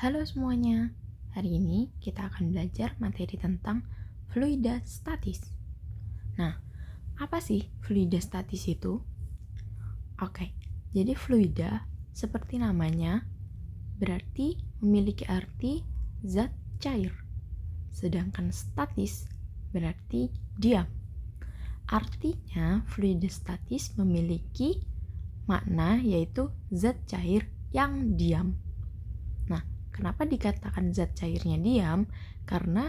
Halo semuanya, hari ini kita akan belajar materi tentang fluida statis. Nah, apa sih fluida statis itu? Oke, jadi fluida seperti namanya berarti memiliki arti zat cair, sedangkan statis berarti diam. Artinya fluida statis memiliki makna yaitu zat cair yang diam. Kenapa dikatakan zat cairnya diam? Karena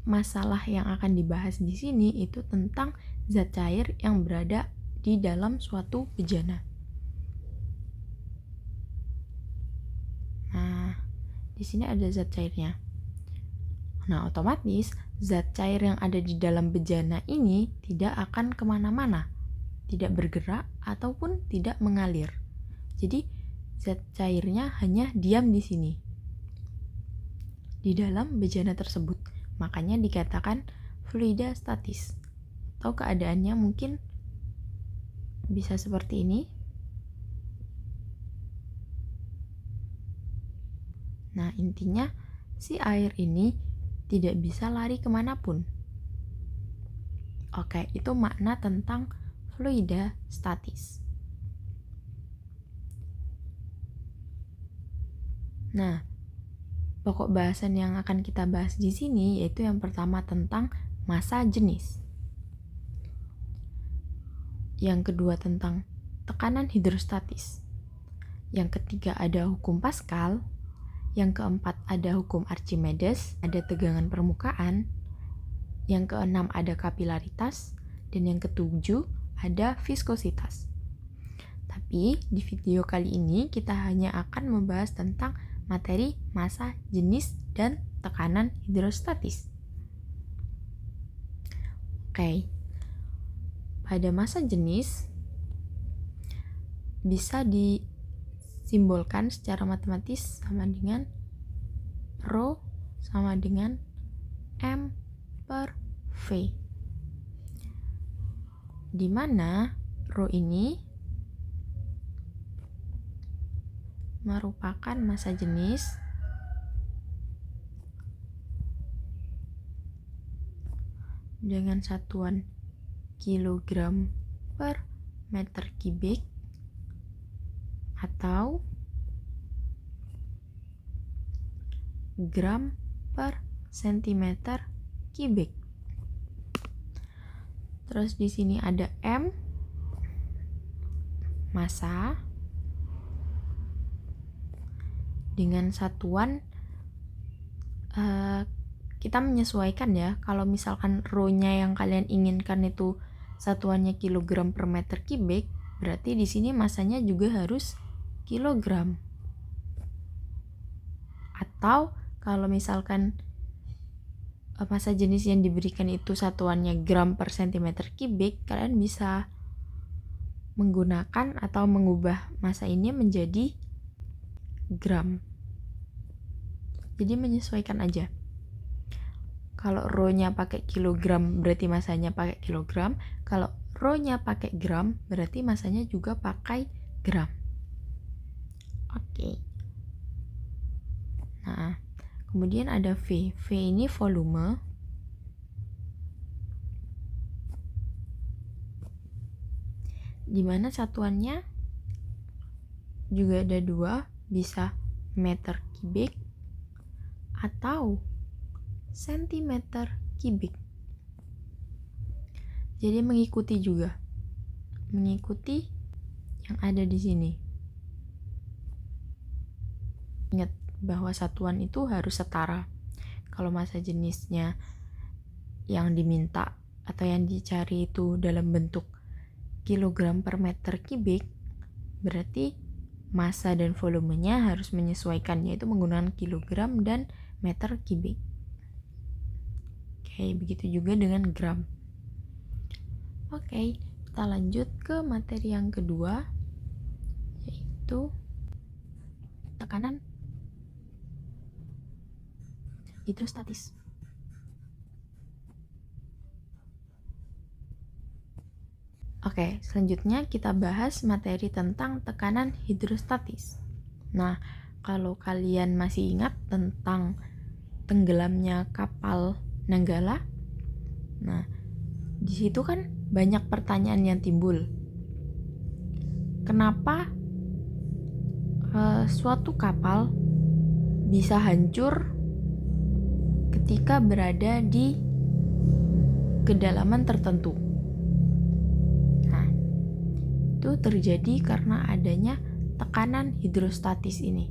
masalah yang akan dibahas di sini itu tentang zat cair yang berada di dalam suatu bejana. Nah, di sini ada zat cairnya. Nah, otomatis zat cair yang ada di dalam bejana ini tidak akan kemana-mana, tidak bergerak ataupun tidak mengalir. Jadi, zat cairnya hanya diam di sini, di dalam bejana tersebut. Makanya dikatakan fluida statis. Atau keadaannya mungkin bisa seperti ini. Nah, intinya si air ini tidak bisa lari kemanapun. Oke, itu makna tentang fluida statis. Nah, pokok bahasan yang akan kita bahas di sini yaitu yang pertama tentang massa jenis. Yang kedua tentang tekanan hidrostatis. Yang ketiga ada hukum Pascal. Yang keempat ada hukum Archimedes, ada tegangan permukaan. Yang keenam ada kapilaritas. Dan yang ketujuh ada viskositas. Tapi di video kali ini kita hanya akan membahas tentang materi massa jenis dan tekanan hidrostatis. Oke. Pada massa jenis bisa disimbolkan secara matematis sama dengan Rho sama dengan M per V. Di mana Rho ini merupakan massa jenis dengan satuan kilogram per meter kubik atau gram per sentimeter kubik. Terus di sini ada M, massa, dengan satuan kita menyesuaikan ya. Kalau misalkan rho-nya yang kalian inginkan itu satuannya kilogram per meter kubik, berarti di sini massanya juga harus kilogram. Atau kalau misalkan massa jenis yang diberikan itu satuannya gram per sentimeter kubik, kalian bisa menggunakan atau mengubah massa ini menjadi gram. Jadi menyesuaikan aja. Kalau rho-nya pakai kilogram berarti massanya pakai kilogram. Kalau rho-nya pakai gram berarti massanya juga pakai gram. Oke. Nah, kemudian ada V. V ini volume. Dimana satuannya juga ada dua, bisa meter kubik atau sentimeter kubik. Jadi mengikuti juga, mengikuti yang ada di sini. Ingat bahwa satuan itu harus setara. Kalau massa jenisnya yang diminta atau yang dicari itu dalam bentuk kilogram per meter kubik, berarti massa dan volumenya harus menyesuaikan, yaitu menggunakan kilogram dan meter kubik. Oke, begitu juga dengan gram. Oke, kita lanjut ke materi yang kedua, yaitu tekanan hidrostatis. Oke, selanjutnya kita bahas materi tentang tekanan hidrostatis. Nah, kalau kalian masih ingat tentang tenggelamnya kapal Nanggala. Nah, di situ kan banyak pertanyaan yang timbul. Kenapa suatu kapal bisa hancur ketika berada di kedalaman tertentu? Nah, itu terjadi karena adanya tekanan hidrostatis ini,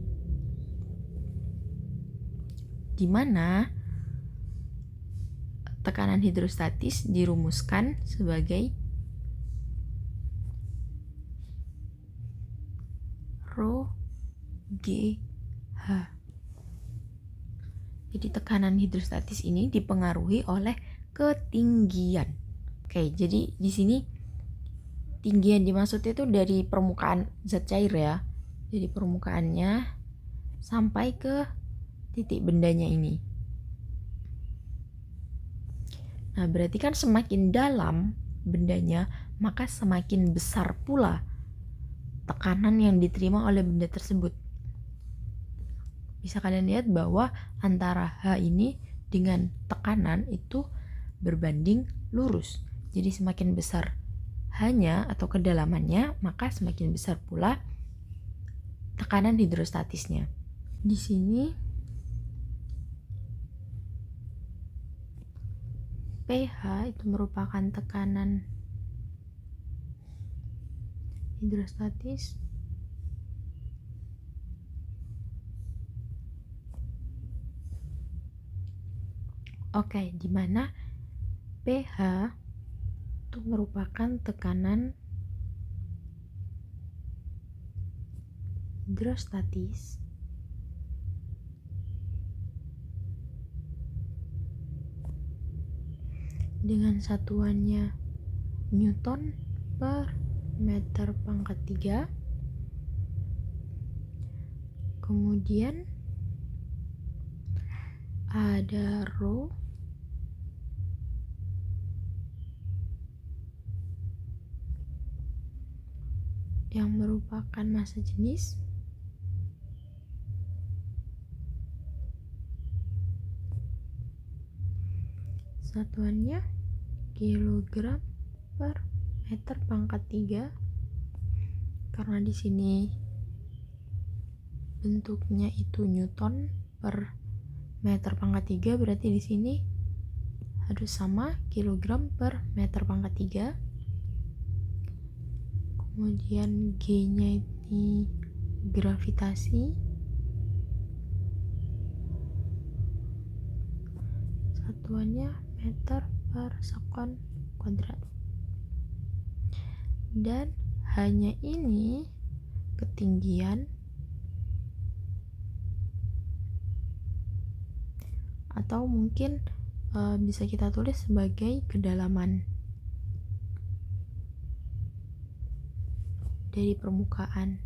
di mana tekanan hidrostatis dirumuskan sebagai Rho GH. Jadi tekanan hidrostatis ini dipengaruhi oleh ketinggian. Oke, jadi di sini tinggi yang dimaksud itu dari permukaan zat cair ya. Jadi permukaannya sampai ke titik bendanya ini. Nah, berarti kan semakin dalam bendanya, maka semakin besar pula tekanan yang diterima oleh benda tersebut. Bisa kalian lihat bahwa antara H ini dengan tekanan itu berbanding lurus. Jadi semakin besar H-nya atau kedalamannya, maka semakin besar pula tekanan hidrostatisnya. Di sini pH itu merupakan tekanan hidrostatis di mana pH itu merupakan tekanan hidrostatis dengan satuannya Newton per meter pangkat 3. Kemudian ada Rho yang merupakan massa jenis satuannya kilogram per meter pangkat 3. Karena di sini bentuknya itu Newton per meter pangkat 3, berarti di sini harus sama kilogram per meter pangkat 3. Kemudian G-nya ini gravitasi, satuannya meter per sekon kuadrat, dan hanya ini ketinggian atau mungkin bisa kita tulis sebagai kedalaman dari permukaan.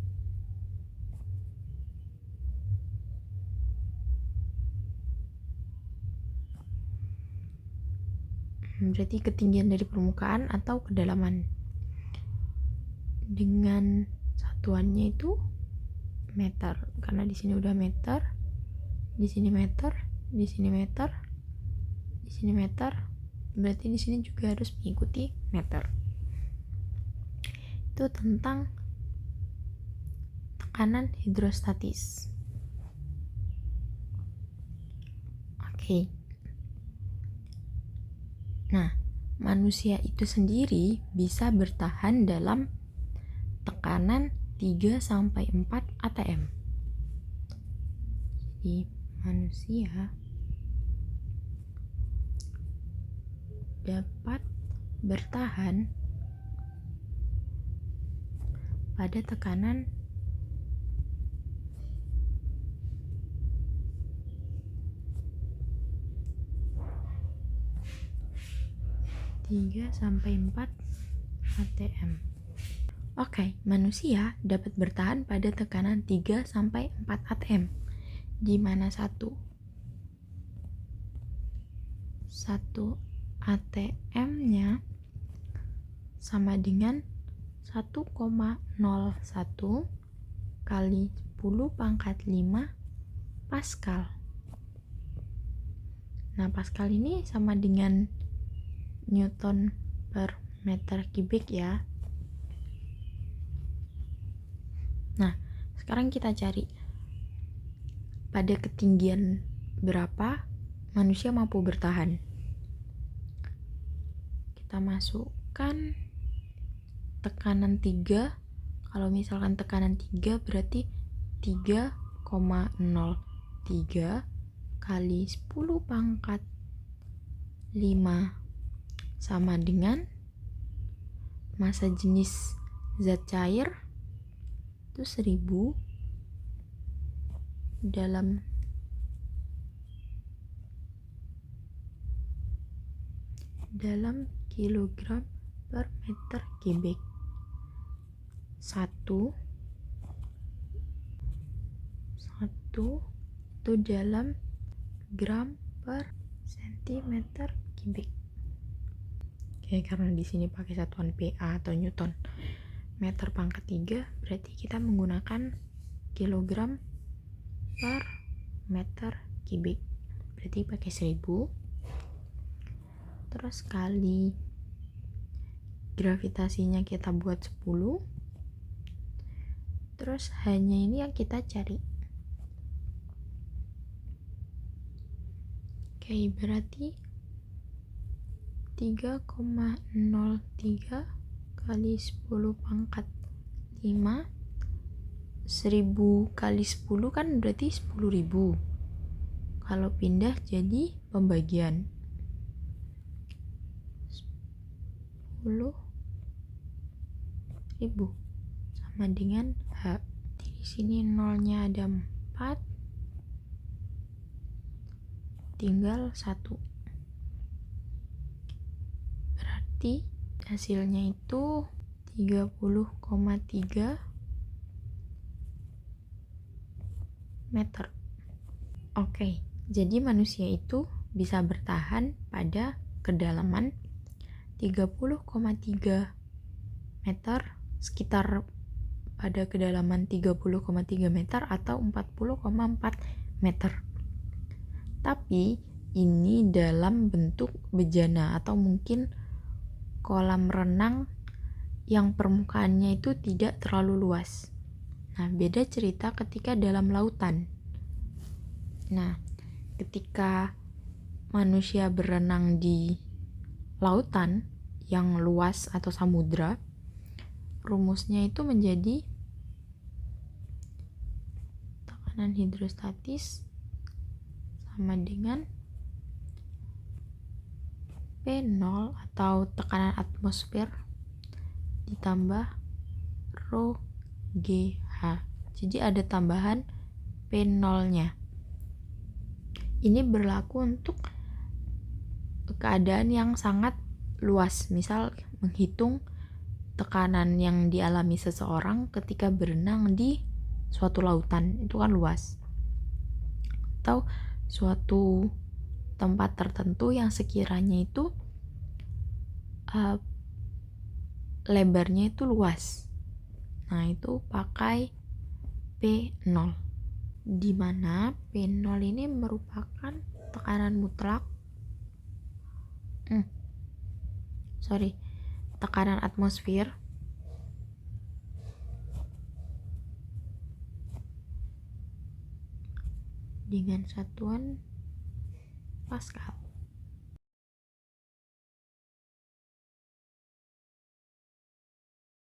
Berarti ketinggian dari permukaan atau kedalaman. Dengan satuannya itu meter, karena di sini udah meter, di sini meter, di sini meter, di sini meter, berarti di sini juga harus mengikuti meter. Itu tentang tekanan hidrostatis. Oke. Nah, manusia itu sendiri bisa bertahan dalam tekanan 3-4 atm. Jadi manusia dapat bertahan pada tekanan 3-4 atm. Oke, manusia dapat bertahan pada tekanan 3-4 atm, di mana satu atm-nya sama dengan 1,01 kali 10 10⁵ Pascal. Nah, Pascal ini sama dengan Newton per meter kubik ya. Nah, sekarang kita cari pada ketinggian berapa manusia mampu bertahan. Kita masukkan tekanan 3. Kalau misalkan tekanan 3 berarti 3,03 kali 10⁵ sama dengan massa jenis zat cair itu 1000 dalam kilogram per meter kubik. 1 itu dalam gram per sentimeter kubik. Oke, karena di sini pakai satuan PA atau Newton meter pangkat 3, berarti kita menggunakan kilogram per meter kubik. Berarti pakai 1000. Terus kali gravitasinya kita buat 10. Terus hanya ini yang kita cari. Oke, berarti 3,03 kali 10⁵. 1000 kali 10 kan berarti 10.000. Kalau pindah jadi pembagian 10.000 sama dengan H. Di sini nolnya ada 4, tinggal 1. Berarti hasilnya itu 30,3 meter. Oke, jadi manusia itu bisa bertahan pada kedalaman 30,3 meter, sekitar pada kedalaman 30,3 meter atau 40,4 meter. Tapi ini dalam bentuk bejana atau mungkin kolam renang yang permukaannya itu tidak terlalu luas. Nah, beda cerita ketika dalam lautan. Nah, ketika manusia berenang di lautan yang luas atau samudra, rumusnya itu menjadi tekanan hidrostatis sama dengan P0 atau tekanan atmosfer ditambah rho GH. Jadi ada tambahan P0-nya. Ini berlaku untuk keadaan yang sangat luas. Misal menghitung tekanan yang dialami seseorang ketika berenang di suatu lautan, itu kan luas. Atau suatu tempat tertentu yang sekiranya itu lebarnya itu luas. Nah, itu pakai P0, di mana P0 ini merupakan tekanan mutlak tekanan atmosfer dengan satuan Pascal.